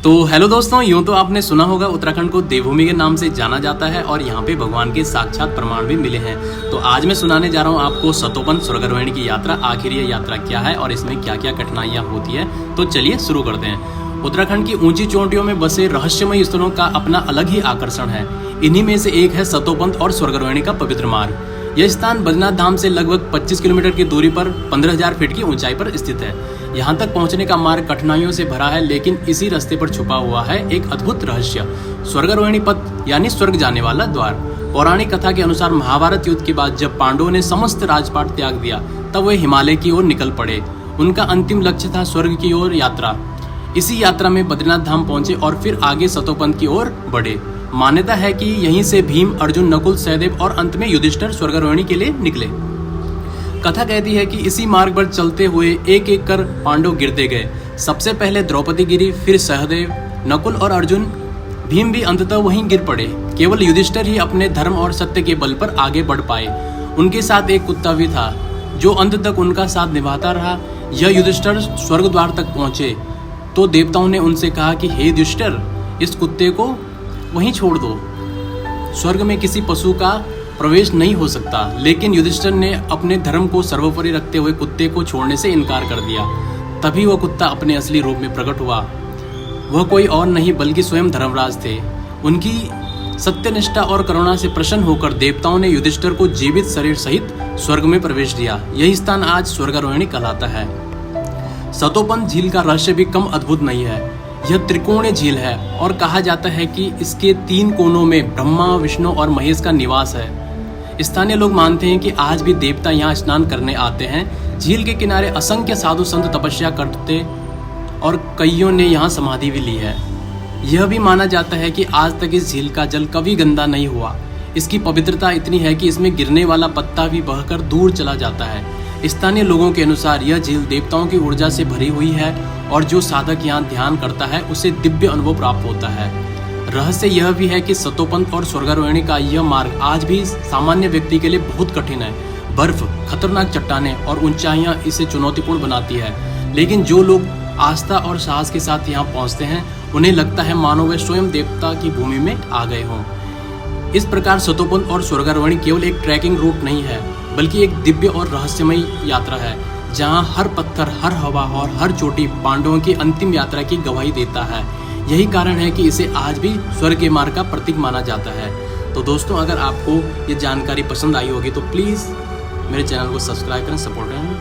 तो हेलो दोस्तों, यूं तो आपने सुना होगा उत्तराखंड को देवभूमि के नाम से जाना जाता है और यहाँ पे भगवान के साक्षात प्रमाण भी मिले हैं। तो आज मैं सुनाने जा रहा हूँ आपको सतोपंथ स्वर्गारोहणी की यात्रा। आखिर ये यात्रा क्या है और इसमें क्या क्या कठिनाइयाँ होती है, तो चलिए शुरू करते हैं। उत्तराखंड की ऊंची चोटियों में बसे रहस्यमय स्थलों का अपना अलग ही आकर्षण है। इन्हीं में से एक है सतोपंथ और स्वर्गारोहणी का पवित्र मार्ग। यह स्थान बद्रीनाथ धाम से लगभग 25 किलोमीटर की दूरी पर 15,000 फीट की ऊंचाई पर स्थित है। यहाँ तक पहुँचने का मार्ग कठिनाइयों से भरा है, लेकिन इसी रास्ते पर छुपा हुआ है एक अद्भुत रहस्य, स्वर्गारोहणी पथ यानी स्वर्ग जाने वाला द्वार। पौराणिक कथा के अनुसार महाभारत युद्ध के बाद जब पांडवों ने समस्त राजपाट त्याग दिया, तब वे हिमालय की ओर निकल पड़े। उनका अंतिम लक्ष्य था स्वर्ग की ओर यात्रा। इसी यात्रा में बद्रीनाथ धाम पहुंचे और फिर आगे सतोपंथ की ओर बढ़े। मान्यता है कि यहीं से भीम, अर्जुन, नकुल, सहदेव और अंत में युधिष्ठिर स्वर्गारोहणी के लिए निकले। कथा कहती है कि इसी मार्ग पर चलते हुए एक एक कर पांडव गिरते गए। सबसे पहले द्रौपदी गिरी, फिर सहदेव, नकुल और अर्जुन। भीम भी अंततः वहीं गिर पड़े। केवल युधिष्ठिर ही अपने धर्म और सत्य के बल पर आगे बढ़ पाए। उनके साथ एक कुत्ता भी था जो अंत तक उनका साथ निभाता रहा। यह युधिष्ठिर स्वर्ग द्वार तक पहुंचे तो देवताओं ने उनसे कहा कि हे युधिष्ठिर, इस कुत्ते को वहीं छोड़ दो। स्वर्ग में किसी पशु का प्रवेश नहीं हो सकता। लेकिन युधिष्ठिर ने अपने धर्म को सर्वोपरि रखते हुए कुत्ते को छोड़ने से इनकार कर दिया। तभी वह कुत्ता अपने असली रूप में प्रकट हुआ। वह कोई और नहीं बल्कि स्वयं धर्मराज थे। उनकी सत्यनिष्ठा और करुणा से प्रसन्न होकर देवताओं ने युधिष्ठिर को जीवित शरीर सहित स्वर्ग में प्रवेश दिया। यही स्थान आज स्वर्गारोहणी कहलाता है। सतोपंथ झील का रहस्य भी कम अद्भुत नहीं है। यह त्रिकोणीय झील है और कहा जाता है कि इसके 3 कोनों में ब्रह्मा, विष्णु और महेश का निवास है। स्थानीय लोग मानते हैं कि आज भी देवता यहाँ स्नान करने आते हैं। झील के किनारे असंख्य साधु संत तपस्या करते और कईयों ने यहाँ समाधि भी ली है। यह भी माना जाता है कि आज तक इस झील का जल कभी गंदा नहीं हुआ। इसकी पवित्रता इतनी है कि इसमें गिरने वाला पत्ता भी बहकर दूर चला जाता है। स्थानीय लोगों के अनुसार यह झील देवताओं की ऊर्जा से भरी हुई है और जो साधक यहाँ ध्यान करता है उसे दिव्य अनुभव प्राप्त होता है। रहस्य यह भी है कि सतोपंथ और स्वर्गारोहणी का यह मार्ग आज भी सामान्य व्यक्ति के लिए बहुत कठिन है। बर्फ, खतरनाक चट्टानें और ऊंचाइयां इसे चुनौतीपूर्ण बनाती है। लेकिन जो लोग आस्था और साहस के साथ यहाँ पहुँचते हैं, उन्हें लगता है मानो वे स्वयं देवता की भूमि में आ गए हों। इस प्रकार सतोपंथ और स्वर्गारोहणी केवल एक ट्रैकिंग रूट नहीं है, बल्कि एक दिव्य और रहस्यमय यात्रा है, जहाँ हर पत्थर, हर हवा और हर चोटी पांडवों की अंतिम यात्रा की गवाही देता है। यही कारण है कि इसे आज भी स्वर्ग के मार्ग का प्रतीक माना जाता है। तो दोस्तों, अगर आपको ये जानकारी पसंद आई होगी तो प्लीज़ मेरे चैनल को सब्सक्राइब करें, सपोर्ट करें।